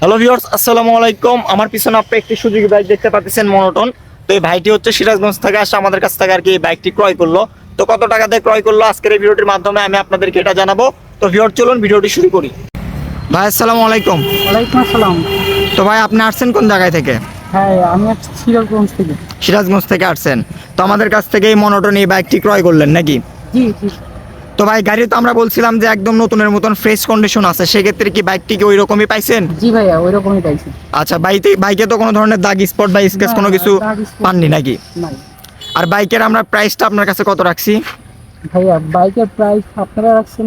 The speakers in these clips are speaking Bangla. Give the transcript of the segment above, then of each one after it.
হ্যালো ভিউয়ার্স, আসসালামু আলাইকুম। আমার পিছনে আপনি একটি সুজুকি বাইক দেখতে পাচ্ছেন, মনোটন। তো এই ভাইটি হচ্ছে সিরাজগঞ্জ থেকে আসে আমাদের কাছ থেকে আর কি এই বাইকটি ক্রয় করলো। তো কত টাকা দিয়ে ক্রয় করলো আজকের এই ভিডিওটির মাধ্যমে আমি আপনাদেরকে এটা জানাবো। তো ভিউয়ার চলুন ভিডিওটি শুরু করি। ভাই আসসালামু আলাইকুম। ওয়ালাইকুম আসসালাম। তো ভাই আপনি আসছেন কোন জায়গায় থেকে? হ্যাঁ, আমি আসছি সিরাজগঞ্জ থেকে। সিরাজগঞ্জ থেকে আসছেন। তো আমাদের কাছ থেকে এই মনোটন এই বাইকটি ক্রয় করলেন নাকি? জি জি। তো ভাই গাড়ি তো আমরা বলছিলাম যে একদম নতুনের মতন ফ্রেশ কন্ডিশন আছে, সেক্ষেত্রে কি বাইকটি কি ওই রকমই পাইছেন? জি ভাইয়া, ওই রকমই পাইছি। আচ্ছা, বাইকে তো কোনো ধরনের দাগ স্পট বা স্কেচ না, কোনো কিছু দাগ স্পট পাননি নাকি? নাই। আর বাইকের আমরা প্রাইসটা আপনার কাছে কত রাখছি? ভাইয়া, বাইকের প্রাইস আপনারা রাখছেন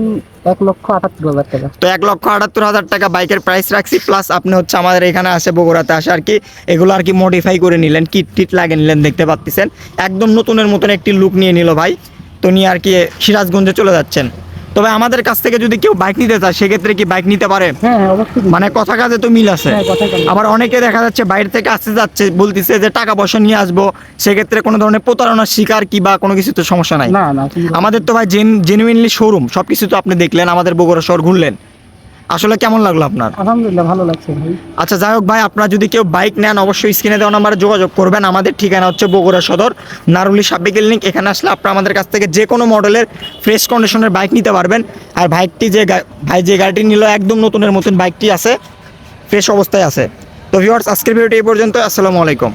1,78,000 টাকা। তো 1,78,000 টাকা বাইকের প্রাইস রাখছি, প্লাস আপনি হচ্ছে আমাদের এখানে আসে বগুড়াতে আসে আর কি এগুলো আর কি মডিফাই করে নিলেন, কিট টিট লাগিয়ে নিলেন, দেখতে পাচ্ছেন একদম নতুনের মতন একটি লুক নিয়ে নিল ভাই। তো নিয়ে আর কি সিরাজগঞ্জে চলে যাচ্ছেন। তবে আমাদের কাছ থেকে যদি কেউ বাইক নিতে চায় সেক্ষেত্রে কি বাইক নিতে পারে? হ্যাঁ হ্যাঁ, অবশ্যই। মানে কথা কাজে তো মিল আছে। হ্যাঁ, কথা বলি। আবার অনেকে দেখা যাচ্ছে বাইরে থেকে আসতে যাচ্ছে, বলতেছে যে টাকা পয়সা নিয়ে আসবো, সেক্ষেত্রে কোনো ধরনের প্রতারণার শিকার কি বা কোনো কিছু তো সমস্যা নাই। না না, কিন্তু আমাদের তো ভাই জেনুইনলি শোরুম, সব কিছু তো আপনি দেখলেন, আমাদের বগুড়া শহর ঘুরলেন, আসলে কেমন লাগলো আপনার? আলহামদুলিল্লাহ ভালো লাগছে ভাই। আচ্ছা যাই হোক ভাই, আপনারা যদি কেউ বাইক নেন অবশ্যই স্ক্রিনে দেওয়া নাম্বারে যোগাযোগ করবেন। আমাদের ঠিকানা হচ্ছে বগুড়া সদর নারুলি সাব্বিক ক্লিনিক। এখানে আসলে আপনারা আমাদের কাছ থেকে যে কোনো মডেলের ফ্রেশ কন্ডিশনের বাইক নিতে পারবেন। আর বাইকটি ভাই যে গাড়িটি নিল একদম নতুনের মতন বাইকটি আছে, ফ্রেশ অবস্থায় আছে। তো ভিউয়ার্স, আজকের ভিডিওটি এই পর্যন্ত। আসসালামু আলাইকুম।